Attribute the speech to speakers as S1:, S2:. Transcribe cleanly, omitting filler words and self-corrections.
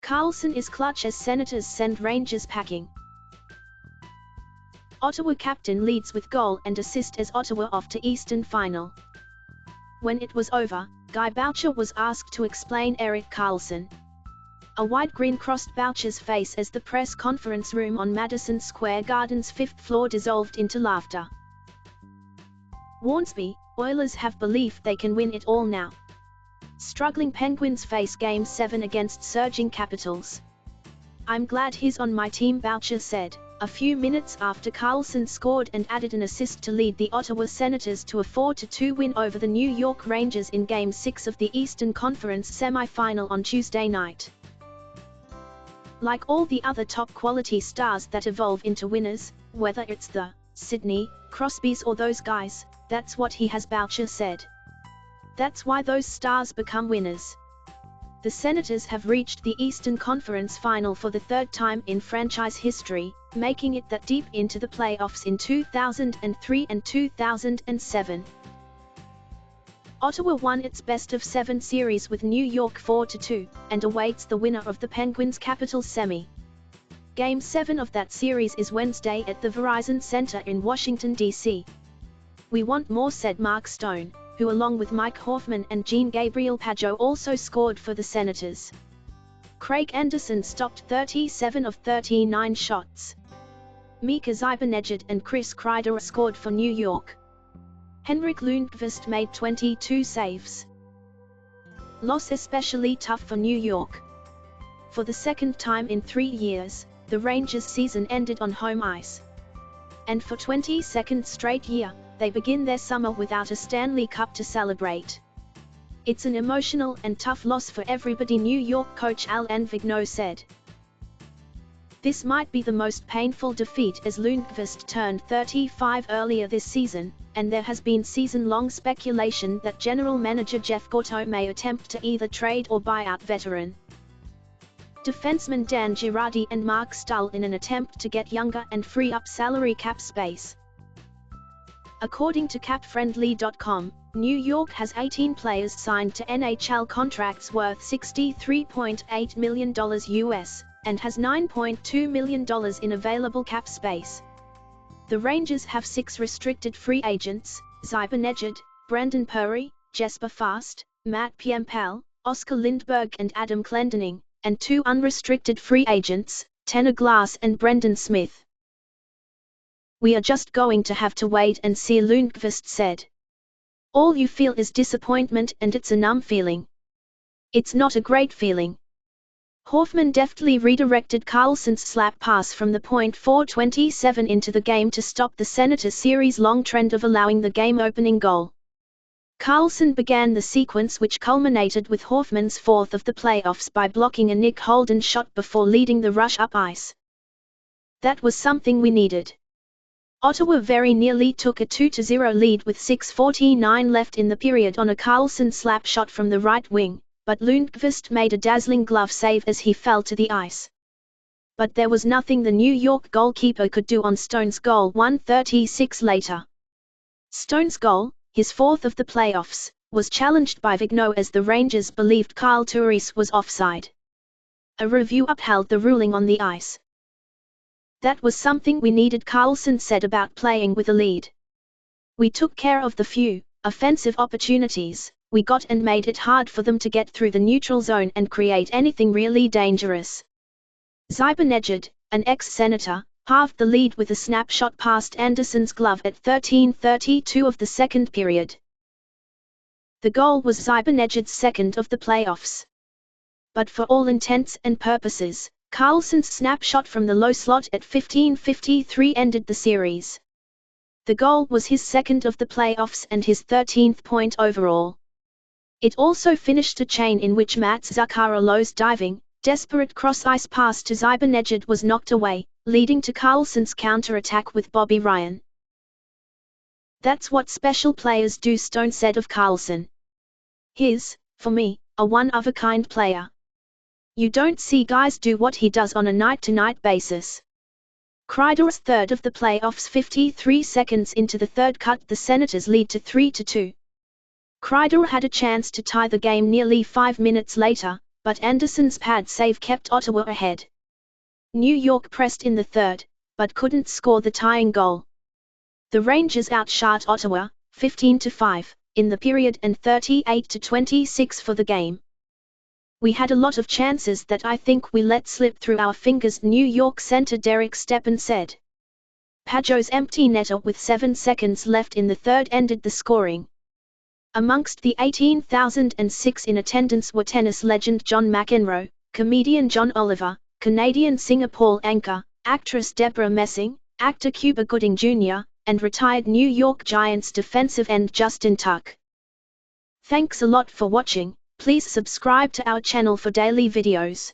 S1: Karlsson is clutch as Senators send Rangers packing. Ottawa captain leads with goal and assist as Ottawa off to Eastern final. When it was over, Boucher was asked to explain Erik Karlsson. A wide grin crossed Boucher's face as the press conference room on Madison Square Garden's 5th floor dissolved into laughter. Hornsby, Oilers have belief they can win it all now. Struggling Penguins face Game 7 against surging Capitals. I'm glad he's on my team, Boucher said, a few minutes after Karlsson scored and added an assist to lead the Ottawa Senators to a 4-2 win over the New York Rangers in Game 6 of the Eastern Conference semi-final on Tuesday night. Like all the other top-quality stars that evolve into winners, whether it's the Sidney Crosbys or those guys, that's what he has, Boucher said. That's why those stars become winners. The Senators have reached the Eastern Conference Final for the 3rd time in franchise history, making it that deep into the playoffs in 2003 and 2007. Ottawa won its best-of-7 series with New York 4-2, and awaits the winner of the Penguins-Capitals semi. Game 7 of that series is Wednesday at the Verizon Center in Washington, D.C. We want more, said Mark Stone, who along with Mike Hoffman and Jean-Gabriel Pageau also scored for the Senators. Craig Anderson stopped 37 of 39 shots. Mika Zibanejad and Chris Kreider scored for New York. Henrik Lundqvist made 22 saves. Loss especially tough for New York. For the 2nd time in 3 years, the Rangers' season ended on home ice. And for 22nd straight year, they begin their summer without a Stanley Cup to celebrate. It's an emotional and tough loss for everybody, New York coach Alain Vigneault said. This might be the most painful defeat as Lundqvist turned 35 earlier this season, and there has been season-long speculation that general manager Jeff Gorton may attempt to either trade or buy out veteran defenseman Dan Girardi and Mark Stahl in an attempt to get younger and free up salary cap space. According to CapFriendly.com, New York has 18 players signed to NHL contracts worth $63.8 million US, and has $9.2 million in available cap space. The Rangers have 6 restricted free agents: Zibanejad, Brendan Perry, Jesper Fast, Matt Piempel, Oscar Lindberg and Adam Clendening, and 2 unrestricted free agents, Tanner Glass and Brendan Smith. We are just going to have to wait and see, Lundqvist said. All you feel is disappointment, and it's a numb feeling. It's not a great feeling. Hoffman deftly redirected Karlsson's slap pass from the point 4:27 into the game to stop the Senators' series-long trend of allowing the game-opening goal. Karlsson began the sequence, which culminated with Hoffman's 4th of the playoffs by blocking a Nick Holden shot before leading the rush up ice. That was something we needed. Ottawa very nearly took a 2-0 lead with 6:49 left in the period on a Karlsson slap shot from the right wing, but Lundqvist made a dazzling glove save as he fell to the ice. But there was nothing the New York goalkeeper could do on Stone's goal 1:36 later. Stone's goal, his 4th of the playoffs, was challenged by Vigneault as the Rangers believed Kyle Turris was offside. A review upheld the ruling on the ice. That was something we needed, Karlsson said about playing with a lead. We took care of the few offensive opportunities we got and made it hard for them to get through the neutral zone and create anything really dangerous. Zibanejad, an ex-Senator, halved the lead with a snapshot past Anderson's glove at 13:32 of the 2nd period. The goal was Zibanejad's 2nd of the playoffs. But for all intents and purposes, Karlsson's snapshot from the low slot at 15:53 ended the series. The goal was his 2nd of the playoffs and his 13th point overall. It also finished a chain in which Matt Zuccarello's diving, desperate cross-ice pass to Zibanejad was knocked away, leading to Karlsson's counter-attack with Bobby Ryan. That's what special players do, Stone said of Karlsson. He's, for me, a one-of-a-kind player. You don't see guys do what he does on a night-to-night basis. Kreider's 3rd of the playoffs 53 seconds into the 3rd cut the Senators' lead to 3-2. Kreider had a chance to tie the game nearly 5 minutes later, but Anderson's pad save kept Ottawa ahead. New York pressed in the third, but couldn't score the tying goal. The Rangers outshot Ottawa, 15-5, in the period and 38-26 for the game. We had a lot of chances that I think we let slip through our fingers, New York center Derek Stepan said. Pageau's empty netter with 7 seconds left in the third ended the scoring. Amongst the 18,006 in attendance were tennis legend John McEnroe, comedian John Oliver, Canadian singer Paul Anka, actress Deborah Messing, actor Cuba Gooding Jr., and retired New York Giants defensive end Justin Tuck. Thanks a lot for watching. Please subscribe to our channel for daily videos.